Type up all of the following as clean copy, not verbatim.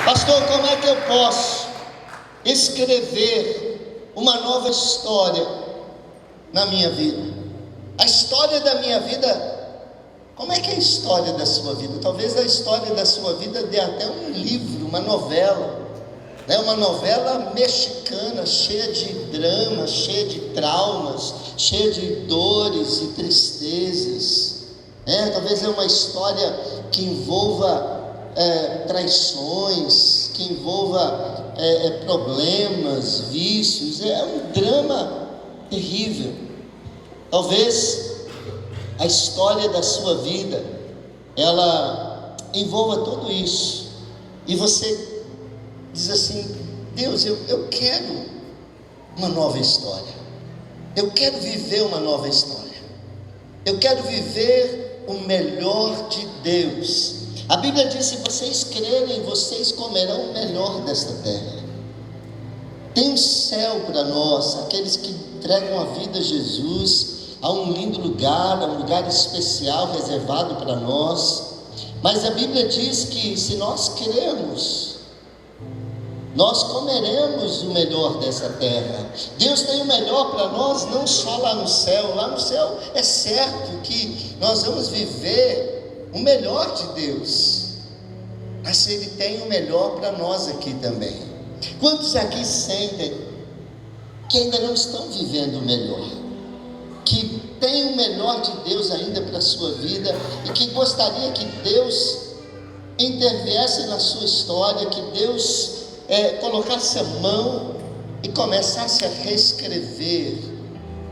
Pastor, como é que eu posso escrever uma nova história na minha vida? A história da minha vida, como é que é a história da sua vida? Talvez a história da sua vida dê até um livro, uma novela, né? Uma novela mexicana, cheia de drama, cheia de traumas, cheia de dores e tristezas, né? Talvez é uma história que envolva traições, que envolva problemas, vícios. É um drama terrível. Talvez a história da sua vida, ela envolva tudo isso, e você diz assim: Deus, eu quero uma nova história, eu quero viver uma nova história, eu quero viver o melhor de Deus. A Bíblia diz: se vocês crerem, vocês comerão o melhor desta terra. Tem um céu para nós, aqueles que entregam a vida a Jesus. Há um lindo lugar, um lugar especial reservado para nós. Mas a Bíblia diz que se nós crermos, nós comeremos o melhor dessa terra. Deus tem o melhor para nós, não só lá no céu. Lá no céu é certo que nós vamos viver o melhor de Deus, mas Ele tem o melhor para nós aqui também. Quantos aqui sentem que ainda não estão vivendo o melhor, que tem o melhor de Deus ainda para a sua vida, e que gostaria que Deus interviesse na sua história, que Deus colocasse a mão e começasse a reescrever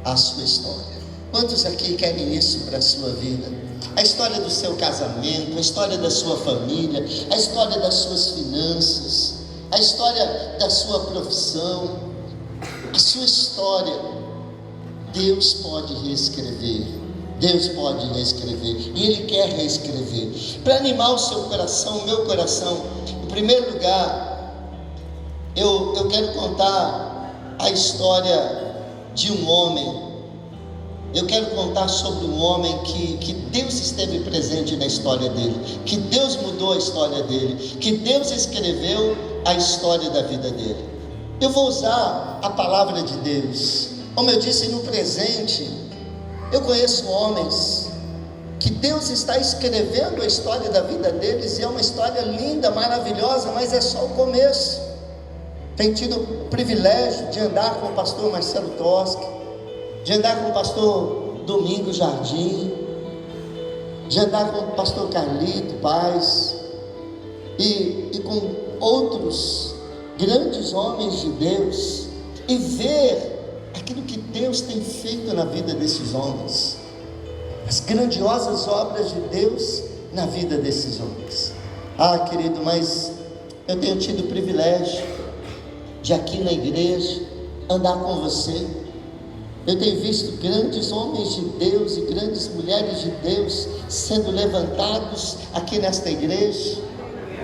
a sua história? Quantos aqui querem isso para a sua vida? A história do seu casamento, a história da sua família, a história das suas finanças, a história da sua profissão, a sua história. Deus pode reescrever, Deus pode reescrever, e Ele quer reescrever. Para animar o seu coração, o meu coração, em primeiro lugar, eu quero contar a história de um homem. Eu quero contar sobre um homem que Deus esteve presente na história dele, que Deus mudou a história dele, que Deus escreveu a história da vida dele. Eu vou usar a palavra de Deus. Como eu disse, no presente, eu conheço homens que Deus está escrevendo a história da vida deles, e é uma história linda, maravilhosa, mas é só o começo. Tenho tido o privilégio de andar com o pastor Marcelo Toschi, de andar com o pastor Domingos Jardim, de andar com o pastor Carlito Paz, e com outros grandes homens de Deus, e ver aquilo que Deus tem feito na vida desses homens, as grandiosas obras de Deus na vida desses homens. Querido, mas eu tenho tido o privilégio de aqui na igreja andar com você. Eu tenho visto grandes homens de Deus e grandes mulheres de Deus sendo levantados aqui nesta igreja.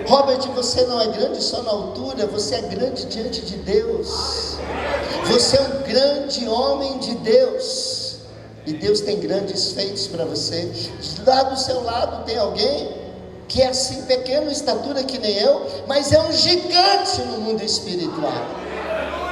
Robert, você não é grande só na altura, você é grande diante de Deus. Você é um grande homem de Deus, e Deus tem grandes feitos para você. Lá do seu lado tem alguém que é assim, pequeno em estatura que nem eu, mas é um gigante no mundo espiritual.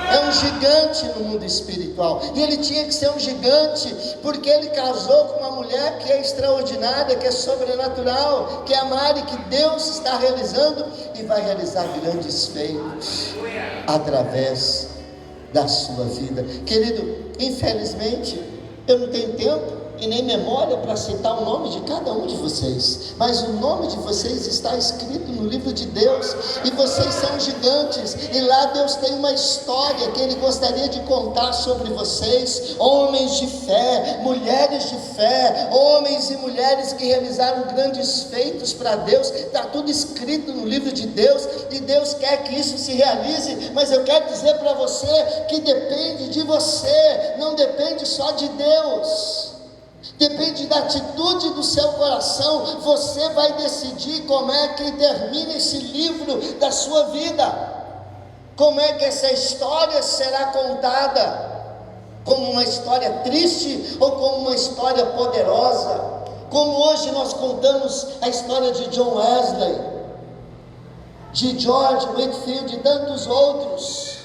É um gigante no mundo espiritual, e ele tinha que ser um gigante, porque ele casou com uma mulher que é extraordinária, que é sobrenatural, que é a Mari, que Deus está realizando, e vai realizar grandes feitos através da sua vida. Querido, infelizmente, eu não tenho tempo e nem memória para citar o nome de cada um de vocês, mas o nome de vocês está escrito no livro de Deus, e vocês são gigantes, e lá Deus tem uma história que Ele gostaria de contar sobre vocês. Homens de fé, mulheres de fé, homens e mulheres que realizaram grandes feitos para Deus. Está tudo escrito no livro de Deus, e Deus quer que isso se realize. Mas eu quero dizer para você que depende de você, não depende só de Deus. Depende da atitude do seu coração. Você vai decidir como é que termina esse livro da sua vida, como é que essa história será contada, como uma história triste ou como uma história poderosa, como hoje nós contamos a história de John Wesley. de George Whitefield e tantos outros.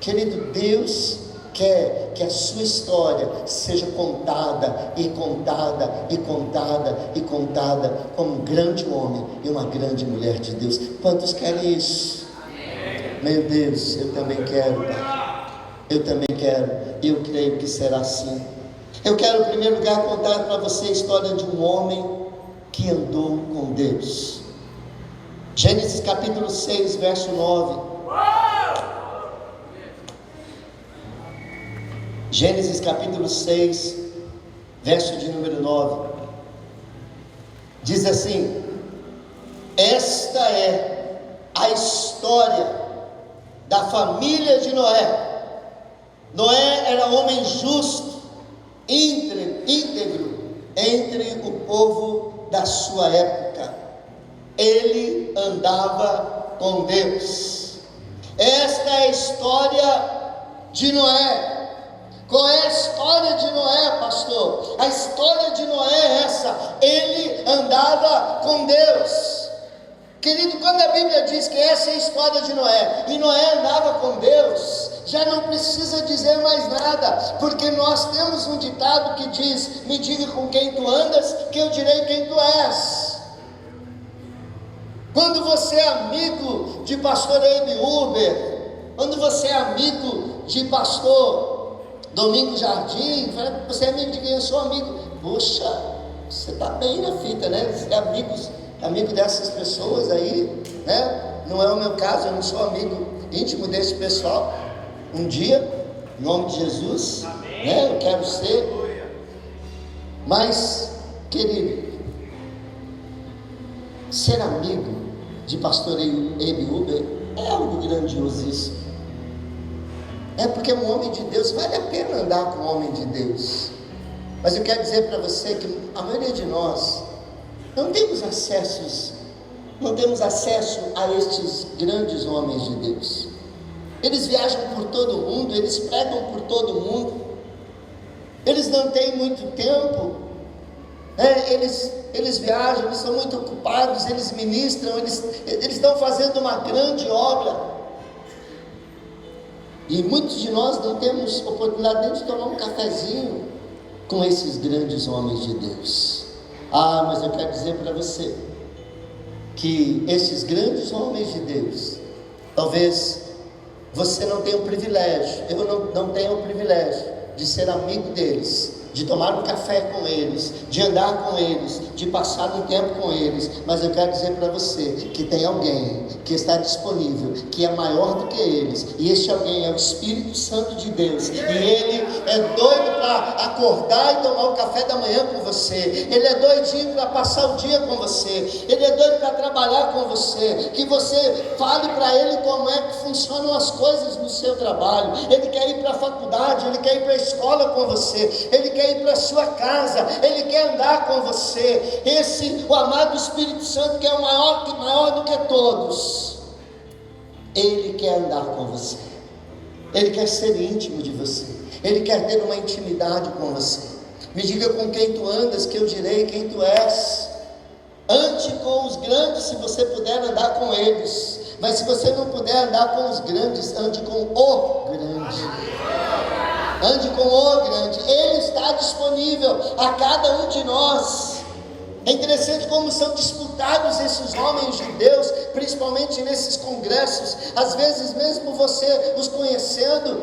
Querido, Deus quer que a sua história seja contada e contada e contada e contada como um grande homem e uma grande mulher de Deus. Quantos querem isso? Meu Deus, eu também quero, Pai. Eu também quero, e eu creio que será assim. Eu quero, em primeiro lugar, contar para você a história de um homem que andou com Deus. Gênesis capítulo 6, verso 9. Gênesis capítulo 6, verso de número 9. Diz assim: esta é a história da família de Noé. Noé era homem justo, íntegro entre o povo da sua época. Ele andava com Deus. Esta é a história de Noé. Qual é a história de Noé, pastor? A história de Noé é essa: ele andava com Deus. Querido, quando a Bíblia diz que essa é a história de Noé, e Noé andava com Deus, já não precisa dizer mais nada, porque nós temos um ditado que diz: me diga com quem tu andas, que eu direi quem tu és. Quando você é amigo de pastor Abe Uber, quando você é amigo de pastor Domingos Jardim, você é amigo de quem? Eu sou amigo. Poxa, você está bem na fita, né? Você é amigo dessas pessoas aí, né? Não é o meu caso, eu não sou amigo íntimo desse pessoal. Um dia, em nome de Jesus, né? Eu quero ser. Mas, querido, ser amigo de pastor Abe Uber é algo grandiosíssimo. É porque um homem de Deus, vale a pena andar com um homem de Deus. Mas eu quero dizer para você que a maioria de nós não temos acesso a estes grandes homens de Deus. Eles viajam por todo o mundo, eles pregam por todo o mundo, eles não têm muito tempo, eles viajam, eles são muito ocupados, eles ministram, eles estão fazendo uma grande obra. E muitos de nós não temos oportunidade nem de tomar um cafezinho com esses grandes homens de Deus. Mas eu quero dizer para você que esses grandes homens de Deus, talvez você não tenha o privilégio, eu não tenho o privilégio de ser amigo deles, de tomar um café com eles, de andar com eles, de passar um tempo com eles, mas eu quero dizer para você que tem alguém que está disponível, que é maior do que eles, e este alguém é o Espírito Santo de Deus, e ele é doido para acordar e tomar o café da manhã com você, ele é doidinho para passar o dia com você, ele é doido para trabalhar com você, que você fale para ele como é que funcionam as coisas no seu trabalho. Ele quer ir para a faculdade, ele quer ir para a escola com você, ele quer ir para a sua casa, ele quer andar com você. O amado Espírito Santo, que é o maior do que todos, ele quer andar com você, ele quer ser íntimo de você, ele quer ter uma intimidade com você. Me diga com quem tu andas, que eu direi quem tu és. Ande com os grandes, se você puder andar com eles, mas se você não puder andar com os grandes, ande com o grande. Ande com o grande, ele está disponível a cada um de nós. É interessante como são disputados esses homens de Deus, principalmente nesses congressos. Às vezes, mesmo você os conhecendo,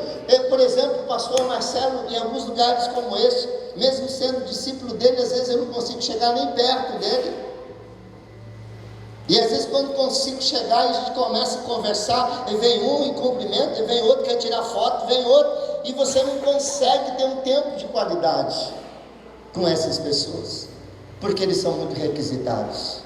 por exemplo, o pastor Marcelo, em alguns lugares como este, mesmo sendo discípulo dele, às vezes eu não consigo chegar nem perto dele. E às vezes quando consigo chegar e a gente começa a conversar, e vem um e cumprimenta, e vem outro que quer tirar foto, vem outro, e você não consegue ter um tempo de qualidade com essas pessoas, porque eles são muito requisitados.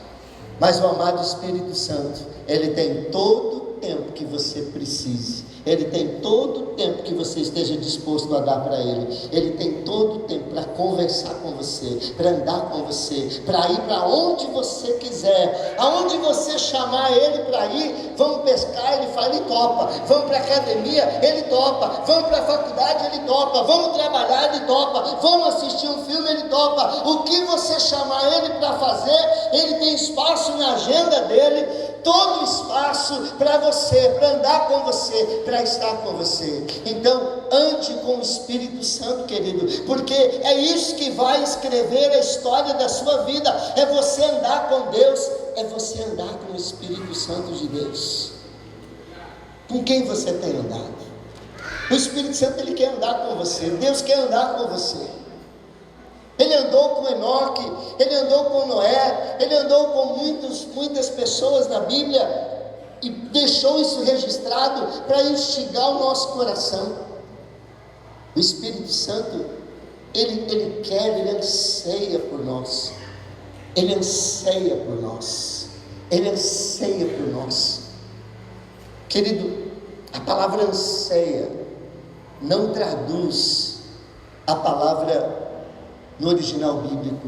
Mas o amado Espírito Santo, ele tem todo o tempo que você precise, ele tem todo o tempo que você esteja disposto a dar para ele, ele tem todo o tempo para conversar com você, para andar com você, para ir para onde você quiser, aonde você chamar ele para ir. Vamos pescar, ele fala, ele topa. Vamos para a academia, ele topa. Vamos para a faculdade, ele topa. Vamos trabalhar, ele topa. Vamos assistir um filme, ele topa. O que você chamar ele para fazer, ele tem espaço na agenda dele. todo o espaço para você, para andar com você, para estar com você. Então, ande com o Espírito Santo, querido, porque é isso que vai escrever a história da sua vida. É você andar com Deus, é você andar com o Espírito Santo de Deus. Com quem você tem andado? O Espírito Santo, ele quer andar com você. Deus quer andar com você. Ele andou com Enoque, ele andou com Noé, ele andou com muitas pessoas na Bíblia e deixou isso registrado para instigar o nosso coração. O Espírito Santo, ele quer, ele anseia por nós. Ele anseia por nós. Ele anseia por nós. Querido, a palavra anseia não traduz a palavra no original bíblico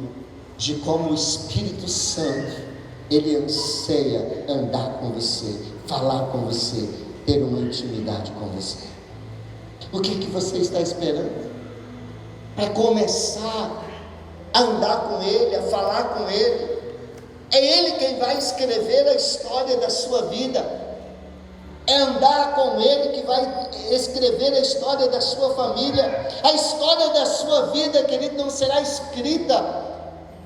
de como o Espírito Santo, ele anseia andar com você, falar com você, ter uma intimidade com você. O que você está esperando para começar a andar com ele, a falar com ele? É ele quem vai escrever a história da sua vida. É andar com ele que vai escrever a história da sua família. A história da sua vida, querido, não será escrita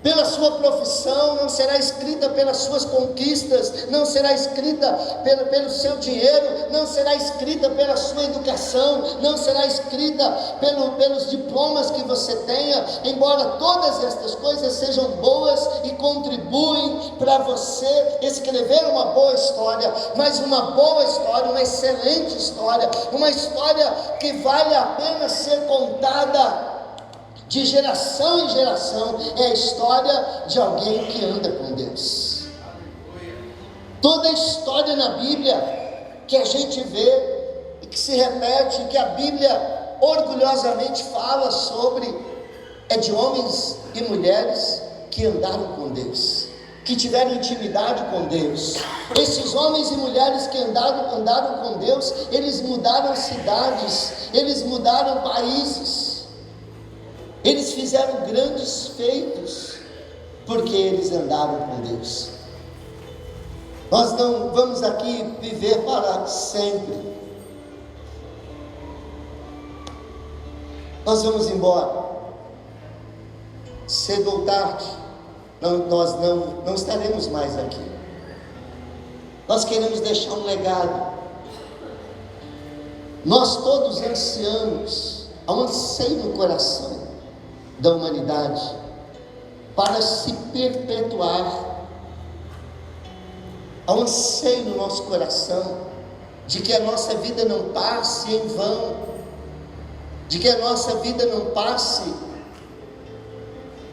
pela sua profissão, não será escrita pelas suas conquistas, não será escrita pelo seu dinheiro, não será escrita pela sua educação, não será escrita pelos diplomas que você tenha, embora todas estas coisas sejam boas e contribuem para você escrever uma boa história, mas uma boa história, uma excelente história, uma história que vale a pena ser contada de geração em geração, é a história de alguém que anda com Deus. Toda a história na Bíblia que a gente vê e que se repete, que a Bíblia orgulhosamente fala sobre, é de homens e mulheres que andaram com Deus, que tiveram intimidade com Deus. Esses homens e mulheres que andaram com Deus, eles mudaram cidades, eles mudaram países, eles fizeram grandes feitos, porque eles andaram com Deus. Nós não vamos aqui viver para sempre. Nós vamos embora, cedo ou tarde. Nós não estaremos mais aqui. Nós queremos deixar um legado. Nós todos ansiamos, há um anseio no coração da humanidade para se perpetuar. Há um anseio no nosso coração de que a nossa vida não passe em vão, de que a nossa vida não passe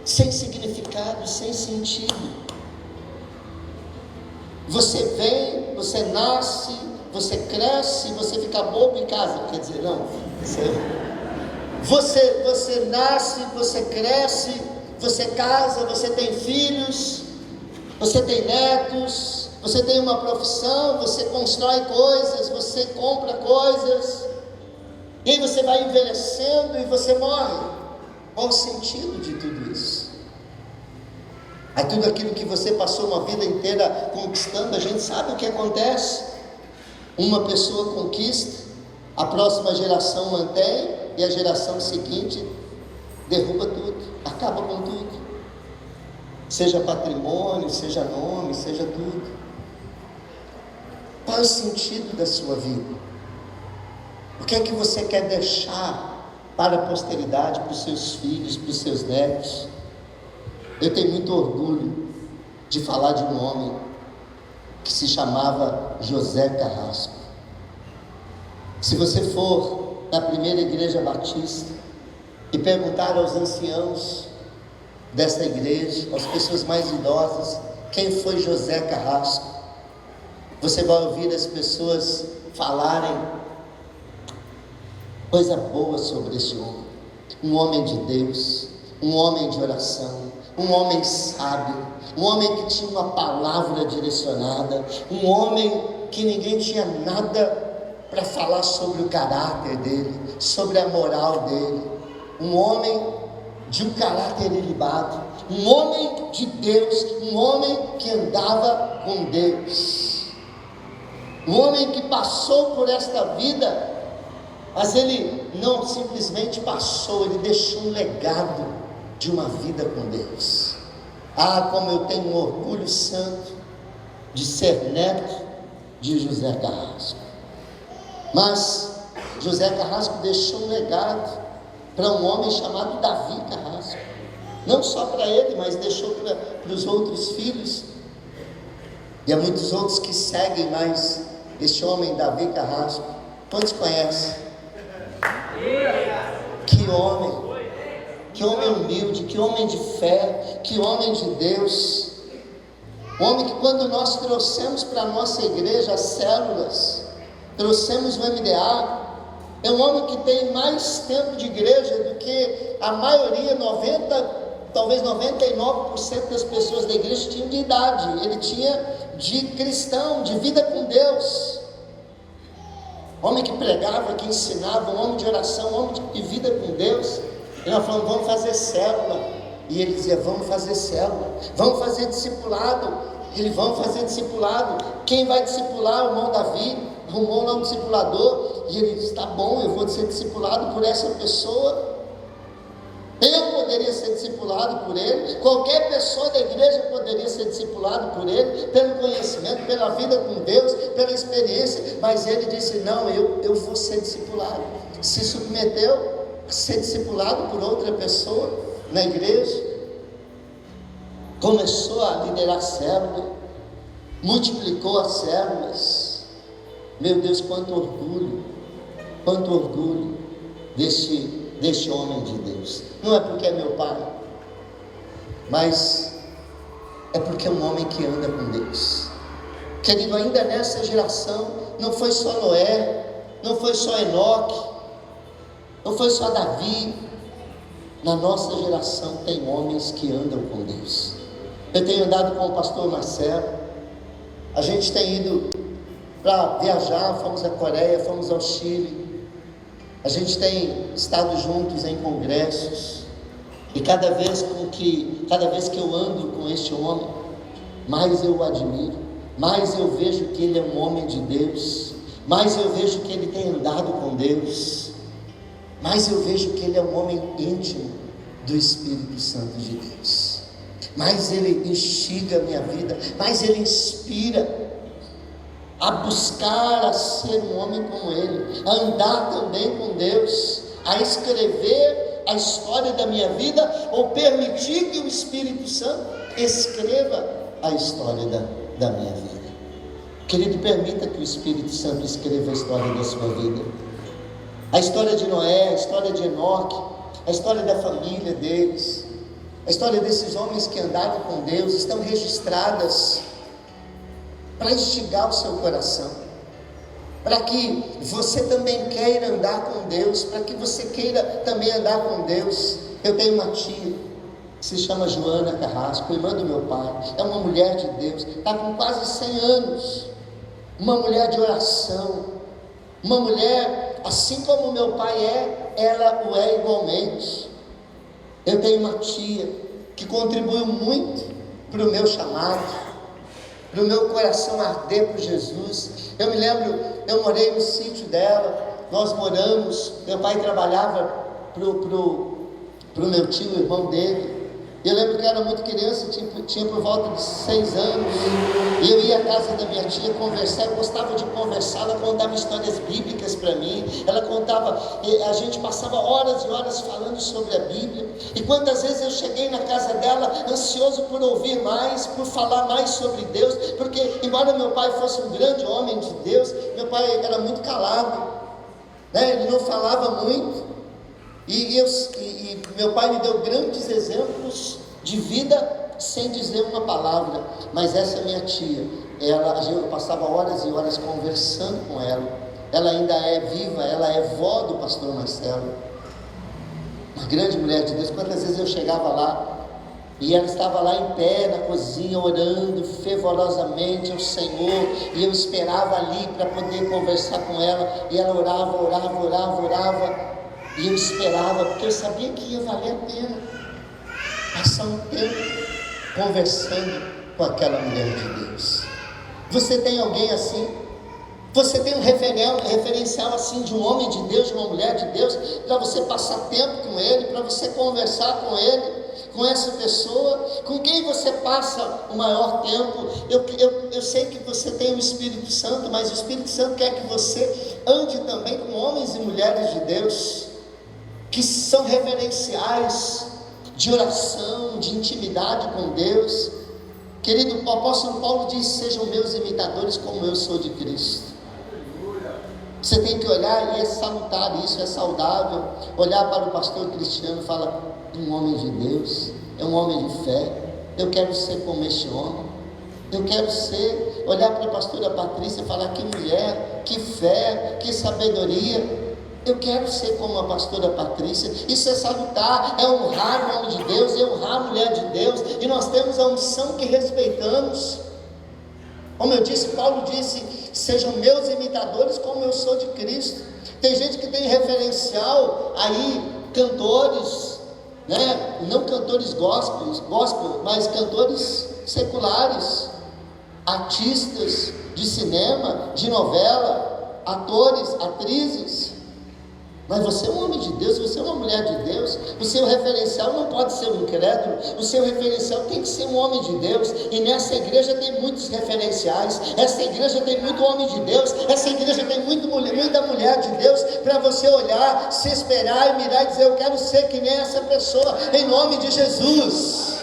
sem significado, sem sentido. Você vem, você nasce, você cresce, você fica bobo em casa, quer dizer, não, você nasce, você cresce, você casa, você tem filhos, você tem netos, você tem uma profissão, você constrói coisas, você compra coisas, e aí você vai envelhecendo e você morre. Qual o sentido de tudo isso? Aí tudo aquilo que você passou uma vida inteira conquistando, a gente sabe o que acontece. Uma pessoa conquista, a próxima geração mantém, e a geração seguinte derruba tudo, acaba com tudo, seja patrimônio, seja nome, seja tudo. Qual é o sentido da sua vida? O que é que você quer deixar para a posteridade, para os seus filhos, para os seus netos? Eu tenho muito orgulho de falar de um homem que se chamava José Carrasco. Se você for na primeira igreja batista e perguntar aos anciãos desta igreja, às pessoas mais idosas, quem foi José Carrasco, você vai ouvir as pessoas falarem coisa boa sobre esse homem. Um homem de Deus, um homem de oração, um homem sábio, um homem que tinha uma palavra direcionada, um homem que ninguém tinha nada para falar sobre o caráter dele, sobre a moral dele, um homem de um caráter ilibado, um homem de Deus, um homem que andava com Deus. O homem que passou por esta vida, mas ele não simplesmente passou, ele deixou um legado de uma vida com Deus. Ah, como eu tenho um orgulho santo de ser neto de José Carrasco. Mas José Carrasco deixou um legado para um homem chamado Davi Carrasco. Não só para ele, mas deixou para os outros filhos. E há muitos outros que seguem mais este homem Davi Carrasco. Quantos conhecem? Que homem humilde, que homem de fé, que homem de Deus. Um homem que, quando nós trouxemos para a nossa igreja as células, trouxemos o MDA, é um homem que tem mais tempo de igreja do que a maioria, 90%, talvez 99% das pessoas da igreja tinham de idade. Ele tinha de cristão, de vida com Deus. Homem que pregava, que ensinava, um homem de oração, um homem de vida com Deus. E nós falamos, vamos fazer célula. E ele dizia, vamos fazer célula, vamos fazer discipulado. Ele, vamos fazer discipulado. Quem vai discipular? O irmão Davi arrumou lá um discipulador. E ele disse, tá bom, eu vou ser discipulado por essa pessoa. Eu poderia ser discipulado por ele, qualquer pessoa da igreja poderia ser discipulado por ele, pelo conhecimento, pela vida com Deus, pela experiência, mas ele disse, não, eu vou ser discipulado. Se submeteu a ser discipulado por outra pessoa na igreja, começou a liderar célula, multiplicou as células. Meu Deus, quanto orgulho deste homem de Deus. Não é porque é meu pai, mas é porque é um homem que anda com Deus. Querido, ainda nessa geração, não foi só Noé, não foi só Enoque, não foi só Davi. Na nossa geração tem homens que andam com Deus. Eu tenho andado com o pastor Marcelo, a gente tem ido para viajar, fomos à Coreia, fomos ao Chile. A gente tem estado juntos em congressos, e cada vez que eu ando com este homem, mais eu o admiro, mais eu vejo que ele é um homem de Deus, mais eu vejo que ele tem andado com Deus, mais eu vejo que ele é um homem íntimo do Espírito Santo de Deus, mais ele instiga a minha vida, mais ele inspira a buscar a ser um homem como ele, a andar também com Deus, a escrever a história da minha vida, ou permitir que o Espírito Santo escreva a história da minha vida. Querido, permita que o Espírito Santo escreva a história da sua vida, a história de Noé, a história de Enoque, a história da família deles, a história desses homens que andaram com Deus, estão registradas para instigar o seu coração, para que você também queira andar com Deus, para que você queira também andar com Deus. Eu tenho uma tia, que se chama Joana Carrasco, irmã do meu pai, é uma mulher de Deus, está com quase 100 anos, uma mulher de oração, uma mulher, assim como meu pai é, ela o é igualmente. Eu tenho uma tia, que contribuiu muito para o meu chamado, para o meu coração arder por Jesus. Eu me lembro, eu morei no sítio dela, nós moramos, meu pai trabalhava para o meu tio, o irmão dele. Eu lembro que eu era muito criança, tinha por volta de 6 anos, e eu ia à casa da minha tia conversar, eu gostava de conversar, ela contava histórias bíblicas para mim, ela contava, a gente passava horas e horas falando sobre a Bíblia, e quantas vezes eu cheguei na casa dela, ansioso por ouvir mais, por falar mais sobre Deus, porque embora meu pai fosse um grande homem de Deus, meu pai era muito calado, né? Ele não falava muito, e meu pai me deu grandes exemplos de vida sem dizer uma palavra. Mas essa minha tia, eu passava horas e horas conversando com ela. Ela ainda é viva, ela é vó do pastor Marcelo, uma grande mulher de Deus. Quantas vezes eu chegava lá e ela estava lá em pé na cozinha, orando fervorosamente ao Senhor, e eu esperava ali para poder conversar com ela, e ela orava, e eu esperava, porque eu sabia que ia valer a pena passar um tempo conversando com aquela mulher de Deus. Você tem alguém assim? Você tem um referencial assim de um homem de Deus, de uma mulher de Deus, para você passar tempo com ele, para você conversar com ele, com essa pessoa, com quem você passa o maior tempo. Eu sei que você tem o Espírito Santo, mas o Espírito Santo quer que você ande também com homens e mulheres de Deus, que são referenciais de oração, de intimidade com Deus. Querido, o apóstolo Paulo diz: sejam meus imitadores como eu sou de Cristo. Você tem que olhar, e é salutar isso, é saudável, olhar para o pastor Cristiano e falar: um homem de Deus, é um homem de fé, eu quero ser como este homem. Eu quero ser, olhar para a pastora Patrícia e falar: que mulher, que fé, que sabedoria. Eu quero ser como a pastora Patrícia. Isso é salutar, é honrar o homem de Deus, é honrar a mulher de Deus, e nós temos a unção que respeitamos. Como eu disse, Paulo disse: sejam meus imitadores como eu sou de Cristo. Tem gente que tem referencial aí, cantores, né? Não cantores gospel, mas cantores seculares, artistas de cinema, de novela, atores, atrizes. Mas você é um homem de Deus, você é uma mulher de Deus. O seu referencial não pode ser um incrédulo, o seu referencial tem que ser um homem de Deus. E nessa igreja tem muitos referenciais, essa igreja tem muito homem de Deus, essa igreja tem muita mulher de Deus, para você olhar, se esperar e mirar e dizer: eu quero ser que nem essa pessoa, em nome de Jesus.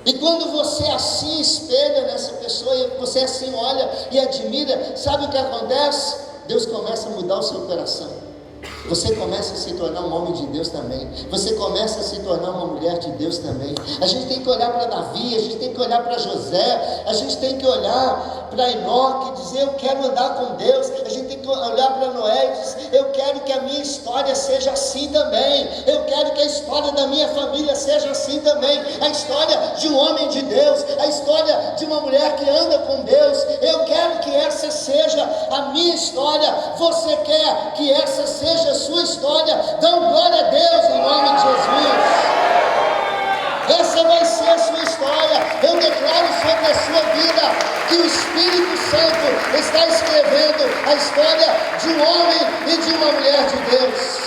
E quando você assim espelha nessa pessoa, e você assim olha e admira, sabe o que acontece? Deus começa a mudar o seu coração. Você começa a se tornar um homem de Deus também. Você começa a se tornar uma mulher de Deus também. A gente tem que olhar para Davi, a gente tem que olhar para José, a gente tem que olhar para Enoque e dizer: eu quero andar com Deus. A gente tem que olhar para Noé e dizer: eu quero que a minha história seja assim também. Eu quero que a história da minha família seja assim também. A história de um homem de Deus, a história de uma mulher que anda com Deus. Eu quero que essa seja a minha história. Você quer que essa seja a sua história? Dão glória a Deus em nome de Jesus. Essa vai ser a sua história. Eu declaro sobre a sua vida que o Espírito Santo está escrevendo a história de um homem e de uma mulher de Deus.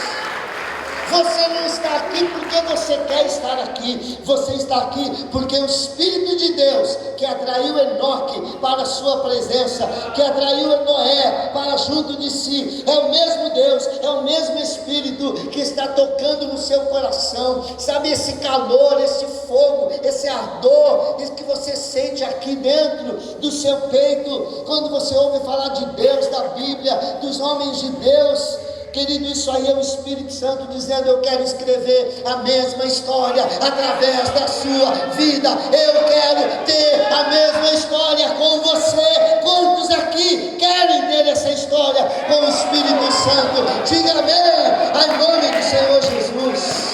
Você não está aqui porque você quer estar aqui. Você está aqui porque o Espírito de Deus, que atraiu Enoque para a sua presença, que atraiu Noé para junto de si, é o mesmo Deus, é o mesmo Espírito que está tocando no seu coração. Sabe, esse calor, esse fogo, esse ardor, isso que você sente aqui dentro do seu peito, quando você ouve falar de Deus, da Bíblia, dos homens de Deus. Querido, isso aí é o Espírito Santo dizendo: eu quero escrever a mesma história através da sua vida. Eu quero ter a mesma história com você. Quantos aqui querem ter essa história com o Espírito Santo? Diga amém, em nome do Senhor Jesus.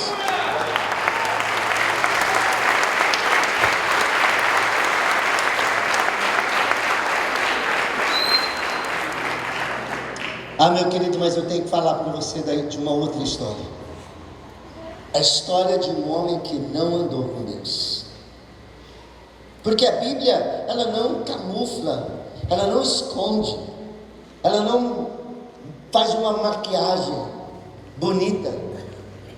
Ah, meu querido, mas eu tenho que falar para você de uma outra história. A história de um homem que não andou com Deus. Porque a Bíblia, ela não camufla, ela não esconde, ela não faz uma maquiagem bonita.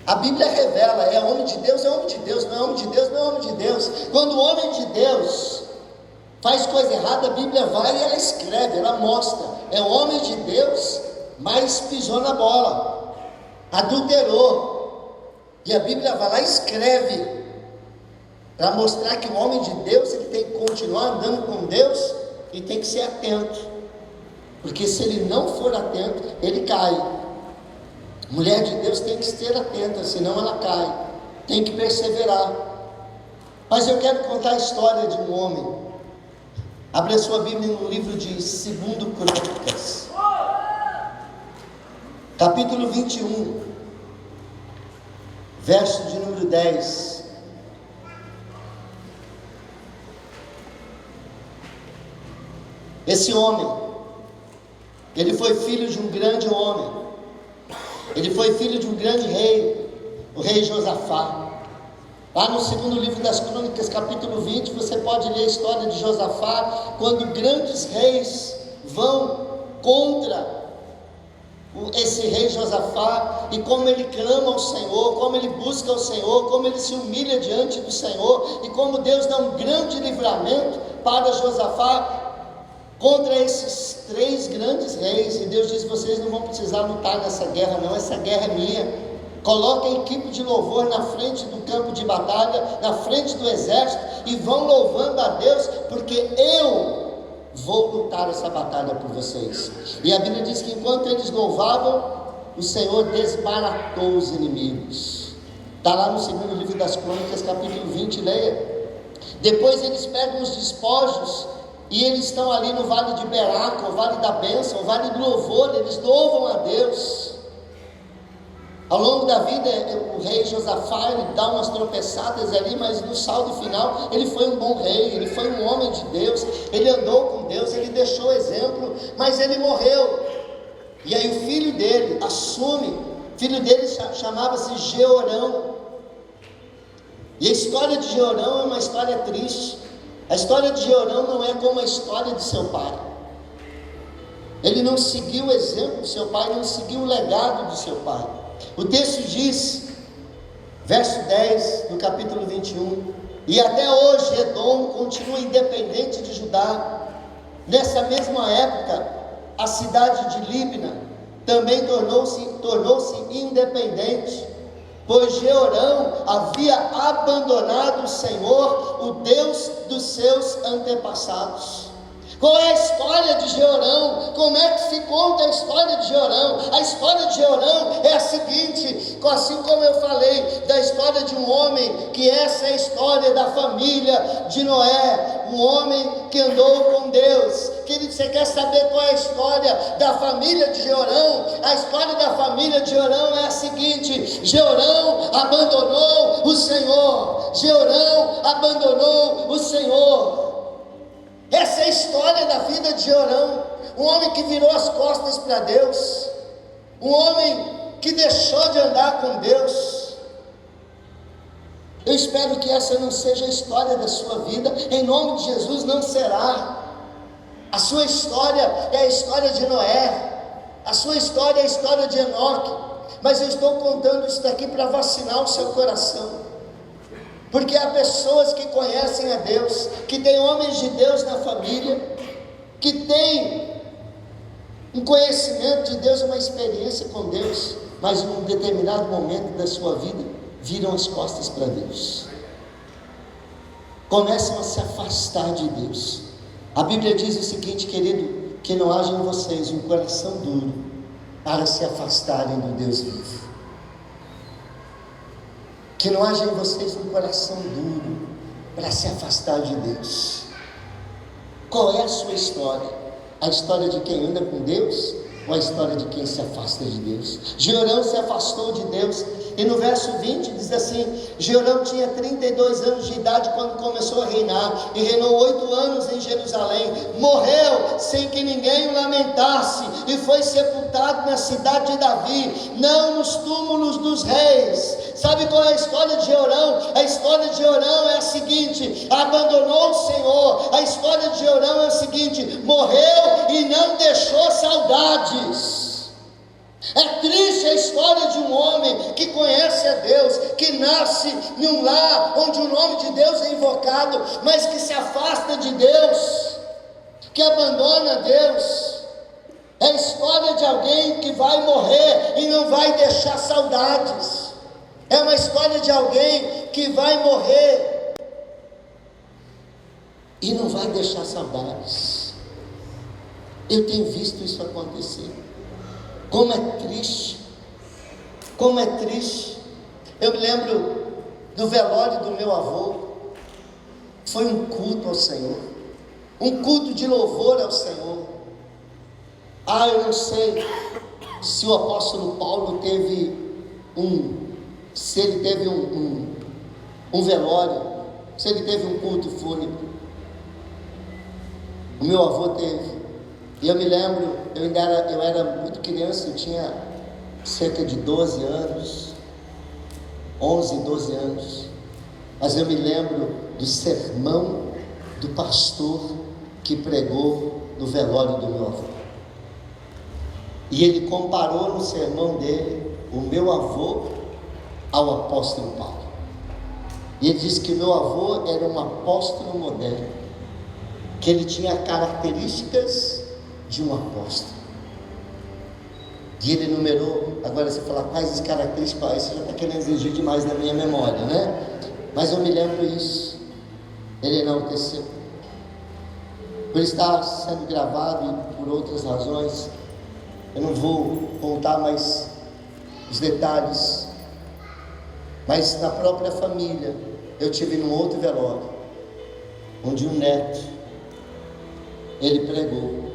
A Bíblia revela: é homem de Deus, é homem de Deus, não é homem de Deus, não é homem de Deus. Quando o homem de Deus faz coisa errada, a Bíblia vai e ela escreve, ela mostra: é homem de Deus, mas pisou na bola, adulterou. E a Bíblia vai lá e escreve, para mostrar que o homem de Deus, ele tem que continuar andando com Deus e tem que ser atento, porque se ele não for atento, ele cai. Mulher de Deus tem que ser atenta, senão ela cai, tem que perseverar. Mas eu quero contar a história de um homem. Abre a sua Bíblia no livro de 2 Crônicas, capítulo 21, verso de número 10. Esse homem, ele foi filho de um grande homem, ele foi filho de um grande rei, o rei Josafá. Lá no segundo livro das Crônicas, capítulo 20, você pode ler a história de Josafá, quando grandes reis vão contra esse rei Josafá, e como ele clama ao Senhor, como ele busca ao Senhor, como ele se humilha diante do Senhor, e como Deus dá um grande livramento para Josafá contra esses 3 grandes reis. E Deus diz: vocês não vão precisar lutar nessa guerra não, essa guerra é minha. Coloquem a equipe de louvor na frente do campo de batalha, na frente do exército, e vão louvando a Deus, porque eu vou lutar essa batalha por vocês. E a Bíblia diz que enquanto eles louvavam, o Senhor desbaratou os inimigos. Está lá no segundo livro das Crônicas, capítulo 20, leia. Depois eles pegam os despojos, e eles estão ali no vale de Beraca, o vale da bênção, o vale do louvor, eles louvam a Deus. Ao longo da vida, o rei Josafá, ele dá umas tropeçadas ali, mas no saldo final, ele foi um bom rei, ele foi um homem de Deus, ele andou com Deus, ele deixou exemplo, mas ele morreu. E aí o filho dele assume, o filho dele chamava-se Jeorão. E a história de Jeorão é uma história triste. A história de Jeorão não é como a história de seu pai. Ele não seguiu o exemplo do seu pai, não seguiu o legado do seu pai. O texto diz, verso 10 do capítulo 21, e até hoje Edom continua independente de Judá. Nessa mesma época, a cidade de Líbna também tornou-se independente, pois Jeorão havia abandonado o Senhor, o Deus dos seus antepassados. Qual é a história de Jeorão? Como é que se conta a história de Jeorão? A história de Jeorão é a seguinte, assim como eu falei da história de um homem, que essa é a história da família de Noé, um homem que andou com Deus. Querido, você quer saber qual é a história da família de Jeorão? A história da família de Jeorão é a seguinte: Jeorão abandonou o Senhor. Jeorão abandonou o Senhor. Essa é a história da vida de Jeorão, um homem que virou as costas para Deus, um homem que deixou de andar com Deus. Eu espero que essa não seja a história da sua vida, em nome de Jesus não será. A sua história é a história de Noé, a sua história é a história de Enoque, mas eu estou contando isso daqui para vacinar o seu coração. Porque há pessoas que conhecem a Deus, que tem homens de Deus na família, que tem um conhecimento de Deus, uma experiência com Deus, mas em um determinado momento da sua vida, viram as costas para Deus, começam a se afastar de Deus. A Bíblia diz o seguinte, querido, que não haja em vocês um coração duro, para se afastarem do Deus vivo. Que não haja em vocês um coração duro para se afastar de Deus. Qual é a sua história? A história de quem anda com Deus ou a história de quem se afasta de Deus? Jeorão se afastou de Deus, e no verso 20 diz assim: Jeorão tinha 32 anos de idade quando começou a reinar, e reinou 8 anos em Jerusalém. Morreu sem que ninguém o lamentasse, e foi sepultado na cidade de Davi, não nos túmulos dos reis. Sabe qual é a história de Jeorão? A história de Jeorão é a seguinte: abandonou o Senhor. A história de Jeorão é a seguinte: morreu e não deixou saudades. É triste a história de um homem que conhece a Deus, que nasce em um lar onde o nome de Deus é invocado, mas que se afasta de Deus, que abandona Deus. É a história de alguém que vai morrer e não vai deixar saudades. É uma história de alguém que vai morrer e não vai deixar saudades. Eu tenho visto isso acontecer. Como é triste, como é triste. Eu me lembro do velório do meu avô. Foi um culto ao Senhor, um culto de louvor ao Senhor. Eu não sei se o apóstolo Paulo teve se ele teve um velório, se ele teve um culto fúnebre. O meu avô teve. E eu me lembro, eu era muito criança, eu tinha cerca de 12 anos, 11, 12 anos, mas eu me lembro do sermão do pastor que pregou no velório do meu avô. E ele comparou no sermão dele o meu avô ao apóstolo Paulo. E ele disse que meu avô era um apóstolo moderno, que ele tinha características de um apóstolo. E ele enumerou, agora você fala quais as características, você já está querendo exigir demais na minha memória, né? Mas eu me lembro isso. Ele enalteceu. Por estar sendo gravado e por outras razões, eu não vou contar mais os detalhes. Mas na própria família, eu tive num outro velório, onde um neto, ele pregou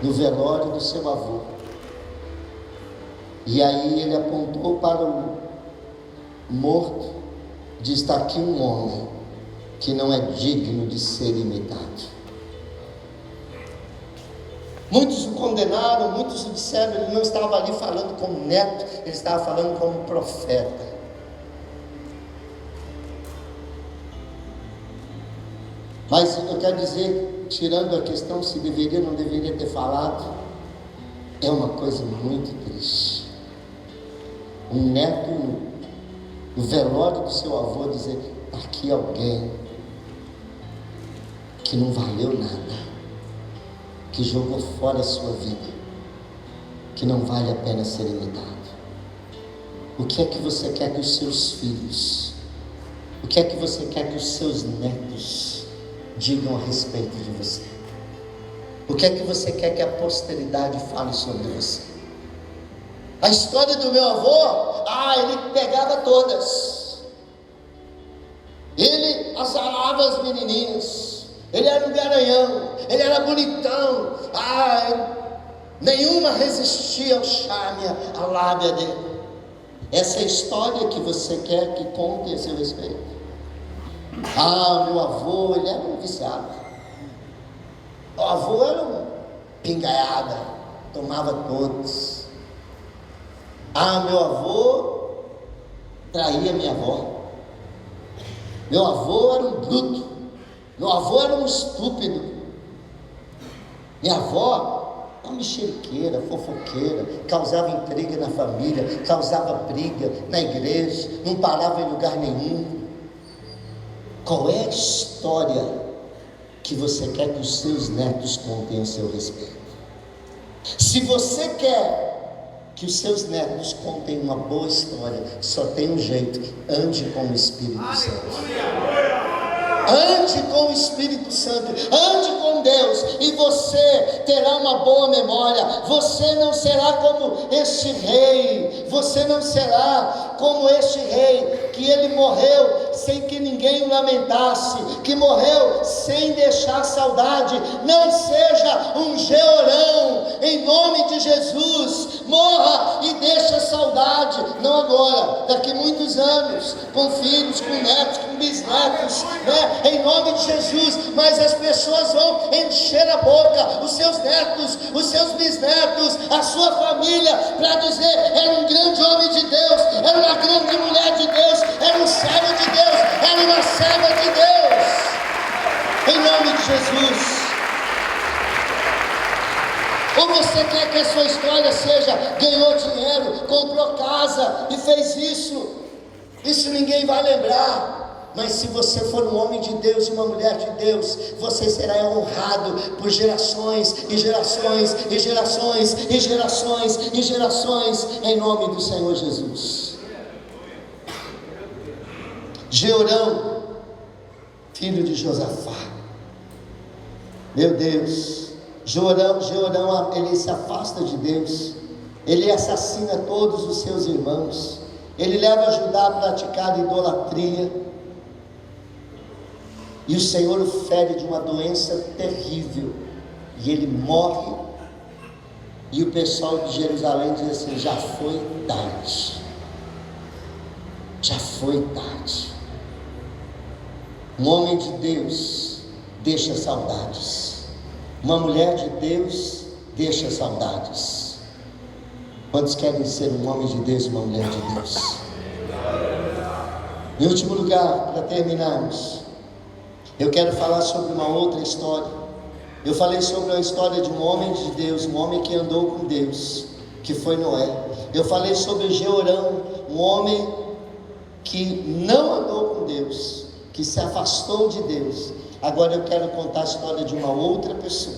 no velório do seu avô. E aí ele apontou para o morto, diz: está aqui um homem que não é digno de ser imitado. Muitos o condenaram, muitos o disseram, ele não estava ali falando como neto, ele estava falando como profeta. Mas eu quero dizer, tirando a questão se deveria ou não deveria ter falado, é uma coisa muito triste. Um neto no velório do seu avô dizer: aqui alguém que não valeu nada, que jogou fora a sua vida, que não vale a pena ser imitado. O que é que você quer que os seus filhos, o que é que você quer que os seus netos digam a respeito de você? O que é que você quer que a posteridade fale sobre você? A história do meu avô, ele pegava todas. Ele azarava as menininhas. Ele era um garanhão. Ele era bonitão. Nenhuma resistia ao charme, à lábia dele. Essa é a história que você quer que conte a seu respeito. Meu avô, ele era um viciado. O avô era um pingaiada, tomava todos. Meu avô traía minha avó. Meu avô era um bruto. Meu avô era um estúpido. Minha avó, uma mexeriqueira, fofoqueira, causava intriga na família, causava briga na igreja, não parava em lugar nenhum. Qual é a história que você quer que os seus netos contem a seu respeito? Se você quer que os seus netos contem uma boa história, só tem um jeito: ande com o Espírito Santo. Ande com o Espírito Santo, ande com Deus, e você terá uma boa memória. Você não será como este rei, você não será como este rei, que ele morreu sem que ninguém o lamentasse, que morreu sem deixar saudade. Não seja um Jeorão, em nome de Jesus. Morra e deixa saudade, não agora, daqui muitos anos, com filhos, com netos, com bisnetos, né? Em nome de Jesus. Mas as pessoas vão encher a boca, os seus netos, os seus bisnetos, a sua família, para dizer: era um grande homem de Deus, era uma grande mulher de Deus, era um servo de Deus, era uma serva de Deus. Em nome de Jesus. Ou você quer que a sua história seja: ganhou dinheiro, comprou casa e fez isso? Isso ninguém vai lembrar. Mas se você for um homem de Deus e uma mulher de Deus, você será honrado por gerações e gerações e gerações e gerações e gerações, em nome do Senhor Jesus. Jeorão, filho de Josafá. Meu Deus, Jeorão, ele se afasta de Deus, ele assassina todos os seus irmãos, ele leva Judá a praticar idolatria, e o Senhor o fere de uma doença terrível, e ele morre, e o pessoal de Jerusalém diz assim: já foi tarde, já foi tarde. Um homem de Deus deixa saudades, uma mulher de Deus deixa saudades. Quantos querem ser um homem de Deus e uma mulher de Deus? Em último lugar, para terminarmos, eu quero falar sobre uma outra história. Eu falei sobre a história de um homem de Deus, um homem que andou com Deus, que foi Noé. Eu falei sobre Jeorão, um homem que não andou com Deus, que se afastou de Deus. Agora eu quero contar a história de uma outra pessoa.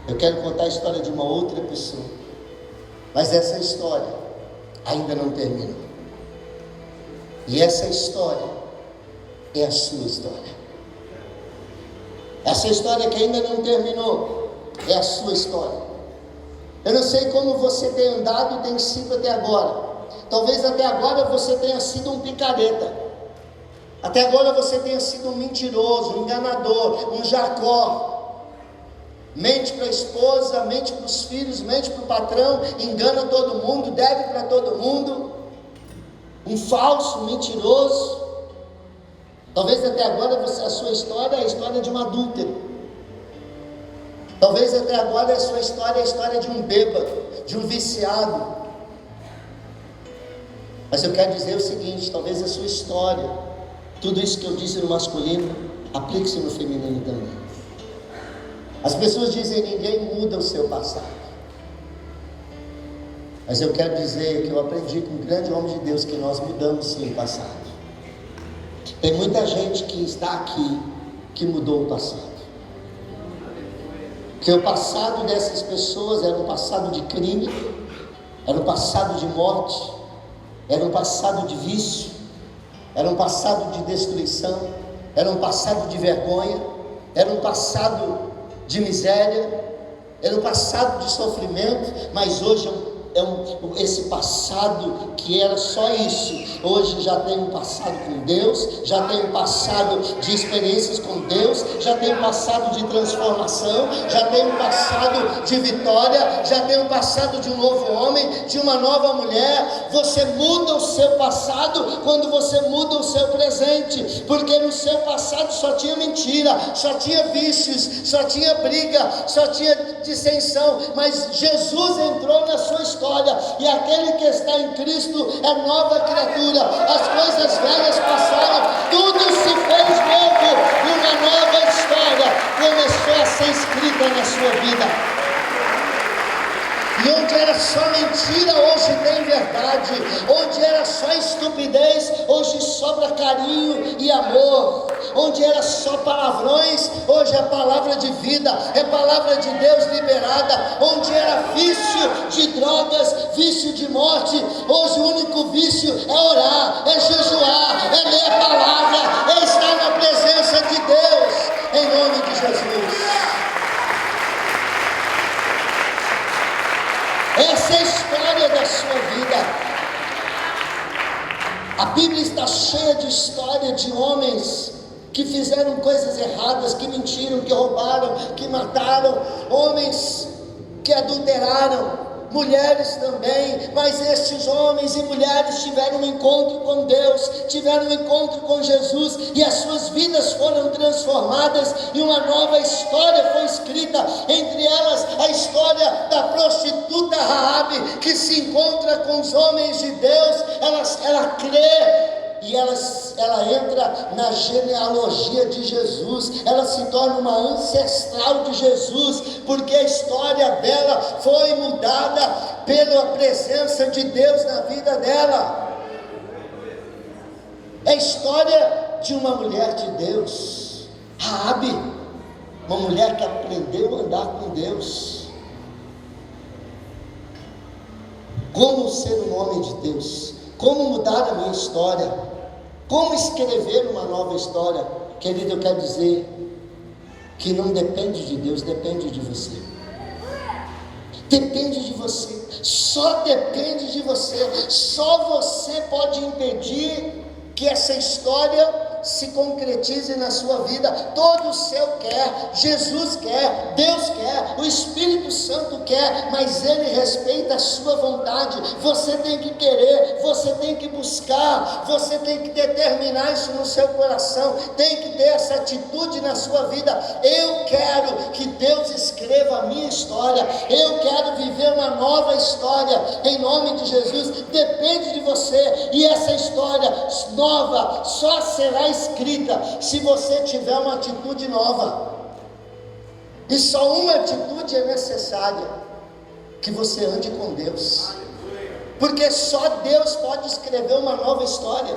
Eu quero contar a história de uma outra pessoa. Mas essa história ainda não terminou. E essa história é a sua história. Essa história que ainda não terminou é a sua história. Eu não sei como você tem andado e tem sido até agora. Talvez até agora você tenha sido um picareta. Até agora você tenha sido um mentiroso, um enganador, um Jacó. Mente para a esposa, mente para os filhos, mente para o patrão, engana todo mundo, deve para todo mundo. Um falso, um mentiroso. Talvez até agora a sua história é a história de um adúltero. Talvez até agora a sua história é a história de um bêbado, de um viciado. Mas eu quero dizer o seguinte: talvez a sua história, tudo isso que eu disse no masculino, aplique-se no feminino também. As pessoas dizem: ninguém muda o seu passado. Mas eu quero dizer que eu aprendi com um grande homem de Deus que nós mudamos sim o passado. Tem muita gente que está aqui que mudou o passado. Porque o passado dessas pessoas era um passado de crime, era um passado de morte, era um passado de vício, era um passado de destruição, era um passado de vergonha, era um passado de miséria, era um passado de sofrimento. Mas hoje esse passado que era só isso, hoje já tem um passado com Deus, já tem um passado de experiências com Deus, já tem um passado de transformação, já tem um passado de vitória, já tem um passado de um novo homem, de uma nova mulher. Você muda o seu passado quando você muda o seu presente, porque no seu passado só tinha mentira, só tinha vícios, só tinha briga, só tinha dissensão. Mas Jesus entrou na sua história, e aquele que está em Cristo é nova criatura. As coisas velhas passaram, tudo se fez novo, e uma nova história começou a ser escrita na sua vida. E onde era só mentira, hoje tem verdade. Onde era só estupidez, hoje sobra carinho e amor. Onde era só palavrões, hoje é palavra de vida, é palavra de Deus liberada. Onde era vício de drogas, vício de morte, hoje o único vício é orar, é jejuar, é ler a palavra, é estar na presença de Deus, em nome de Jesus. Essa é a história da sua vida. A Bíblia está cheia de história de homens que fizeram coisas erradas, que mentiram, que roubaram, que mataram, homens que adulteraram, mulheres também. Mas estes homens e mulheres tiveram um encontro com Deus, tiveram um encontro com Jesus, e as suas vidas foram transformadas, e uma nova história foi escrita. Entre elas a história da prostituta Raabe, que se encontra com os homens de Deus. Ela crê, e ela entra na genealogia de Jesus, ela se torna uma ancestral de Jesus, porque a história dela foi mudada pela presença de Deus na vida dela. É a história de uma mulher de Deus, Raabe, uma mulher que aprendeu a andar com Deus. Como ser um homem de Deus? Como mudar a minha história? Como escrever uma nova história? Querido, eu quero dizer que não depende de Deus, depende de você. Depende de você, só depende de você. Só você pode impedir que essa história se concretize na sua vida. Todo o céu quer, Jesus quer, Deus quer, o Espírito Santo quer, mas Ele respeita a sua vontade. Você tem que querer, você tem que buscar, você tem que determinar isso no seu coração, tem que ter essa atitude na sua vida. Eu quero que Deus escreva a minha história, eu quero viver uma nova história, em nome de Jesus. Depende de você, e essa história nova só será escrita se você tiver uma atitude nova. E só uma atitude é necessária: que você ande com Deus, porque só Deus pode escrever uma nova história.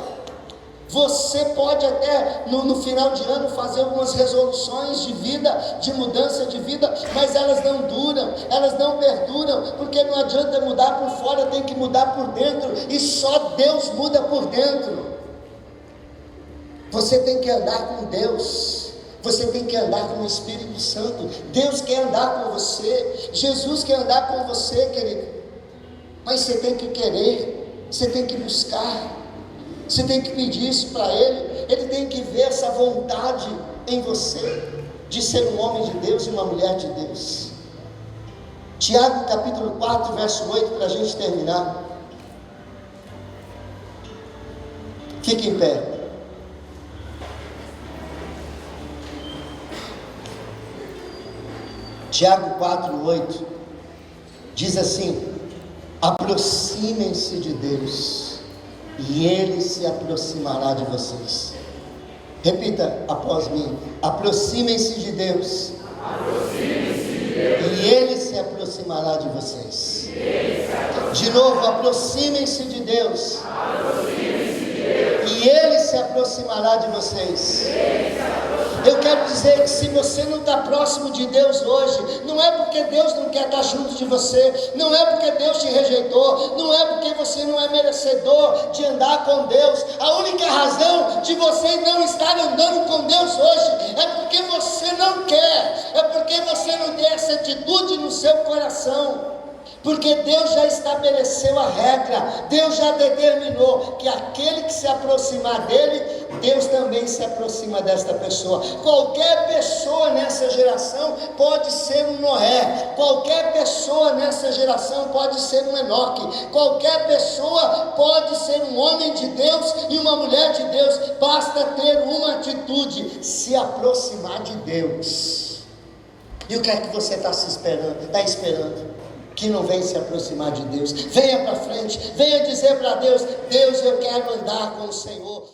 Você pode até no final de ano fazer algumas resoluções de vida, de mudança de vida, mas elas não duram, elas não perduram, porque não adianta mudar por fora, tem que mudar por dentro, e só Deus muda por dentro. Você tem que andar com Deus, você tem que andar com o Espírito Santo. Deus quer andar com você, Jesus quer andar com você, querido, mas você tem que querer, você tem que buscar, você tem que pedir isso para Ele tem que ver essa vontade em você, de ser um homem de Deus e uma mulher de Deus. Tiago capítulo 4, verso 8, para a gente terminar. Fique em pé. Tiago 4, 8, diz assim: aproximem-se de Deus, e Ele se aproximará de vocês. Repita após mim: aproximem-se de Deus, e Ele se aproximará de vocês. De novo, aproximem-se de Deus, e Ele se aproximará de vocês. Eu quero dizer que se você não está próximo de Deus hoje, não é porque Deus não quer estar junto de você, não é porque Deus te rejeitou, não é porque você não é merecedor de andar com Deus. A única razão de você não estar andando com Deus hoje é porque você não quer, é porque você não tem essa atitude no seu coração. Porque Deus já estabeleceu a regra, Deus já determinou que aquele que se aproximar dele, Deus também se aproxima desta pessoa. Qualquer pessoa nessa geração pode ser um Noé, qualquer pessoa nessa geração pode ser um Enoque, qualquer pessoa pode ser um homem de Deus e uma mulher de Deus. Basta ter uma atitude: se aproximar de Deus. E o que é que você está esperando? Que não vem se aproximar de Deus. Venha para frente, venha dizer para Deus: Deus, eu quero andar com o Senhor.